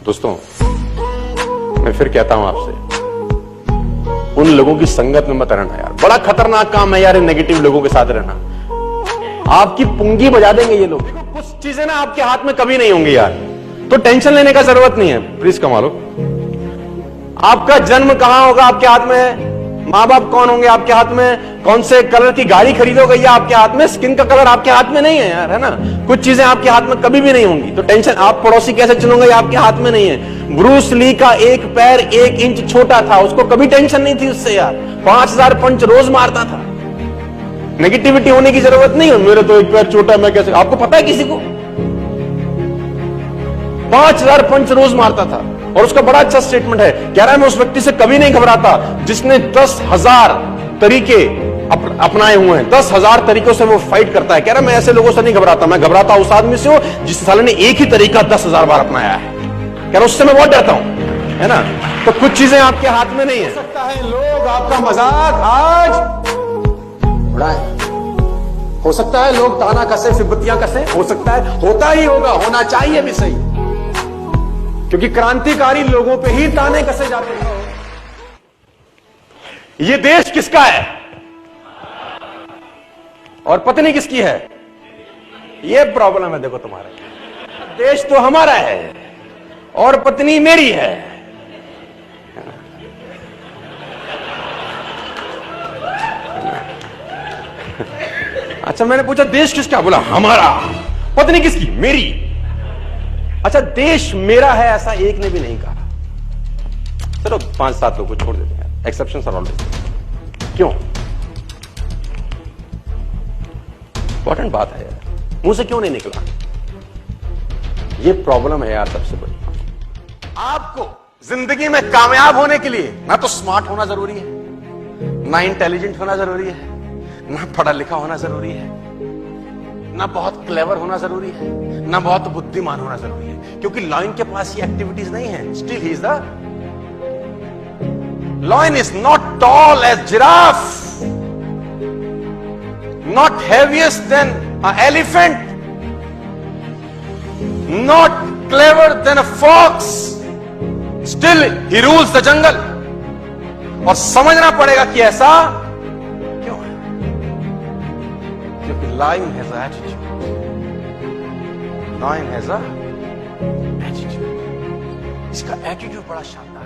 दोस्तों, मैं फिर कहता हूं आपसे, उन लोगों की संगत में मत रहना यार। बड़ा खतरनाक काम है यार नेगेटिव लोगों के साथ रहना। आपकी पुंगी बजा देंगे ये लोग। कुछ चीजें ना आपके हाथ में कभी नहीं होंगी यार, तो टेंशन लेने का जरूरत नहीं है। प्लीज कमा लो। आपका जन्म कहां होगा आपके हाथ में है। मां बाप कौन होंगे आपके हाथ में। कौन से कलर की गाड़ी खरीदोगे ये आपके हाथ में। स्किन का कलर आपके हाथ में नहीं है यार, है ना। कुछ चीजें आपके हाथ में कभी भी नहीं होंगी, तो टेंशन। आप पड़ोसी कैसे चुनोगे ये आपके हाथ में नहीं है। ब्रूस ली का एक पैर 1 इंच छोटा था, उसको कभी टेंशन नहीं थी उससे यार। 5000 पंच रोज मारता था। नेगेटिविटी होने की जरूरत नहीं है। मेरे तो एक पैर छोटा, मैं कैसे। आपको पता है किसी को 5000 पंच रोज मारता था। और उसका बड़ा अच्छा स्टेटमेंट है, कह रहा है मैं उस व्यक्ति से कभी नहीं घबराता जिसने 10,000 तरीके अपनाए हुए हैं। 10,000 तरीकों से वो फाइट करता है। कह रहा है मैं ऐसे लोगों से नहीं घबराता, मैं घबराता उस आदमी से हूं जिस साले ने एक ही तरीका 10,000 बार अपनाया है। कह रहा उससे मैं बहुत डरता हूं, है ना। तो कुछ चीजें आपके हाथ में नहीं है। हो सकता है लोग आपका मजाक आज उड़ाए, हो सकता है लोग ताना कसे, फिबतियां कसे, हो सकता है, होता ही होगा, होना चाहिए भी सही, क्योंकि क्रांतिकारी लोगों पे ही ताने कसे जाते हैं। ये देश किसका है और पत्नी किसकी है, ये प्रॉब्लम है। देखो तुम्हारे देश तो हमारा है और पत्नी मेरी है। अच्छा, मैंने पूछा देश किसका, बोला हमारा। पत्नी किसकी, मेरी। अच्छा, देश मेरा है ऐसा एक ने भी नहीं कहा। चलो 5-7 लोगों को छोड़ देते हैं, एक्सेप्शंस आर ऑलवेज। क्यों? इंपॉर्टेंट बात है यार, मुंह से क्यों नहीं निकला। ये प्रॉब्लम है यार सबसे बड़ी। आपको जिंदगी में कामयाब होने के लिए ना तो स्मार्ट होना जरूरी है, ना इंटेलिजेंट होना जरूरी है, ना पढ़ा लिखा होना जरूरी है, ना बहुत क्लेवर होना जरूरी है, ना बहुत बुद्धिमान होना जरूरी है। क्योंकि लॉयन के पास ये एक्टिविटीज नहीं है। Still he is the lion is not tall as giraffe, not heaviest than a elephant, not clever than a fox, still he rules the jungle. और समझना पड़ेगा कि ऐसा क्यों है, क्योंकि lion has a attitude, lion has a attitude. इसका attitude बड़ा शानदार।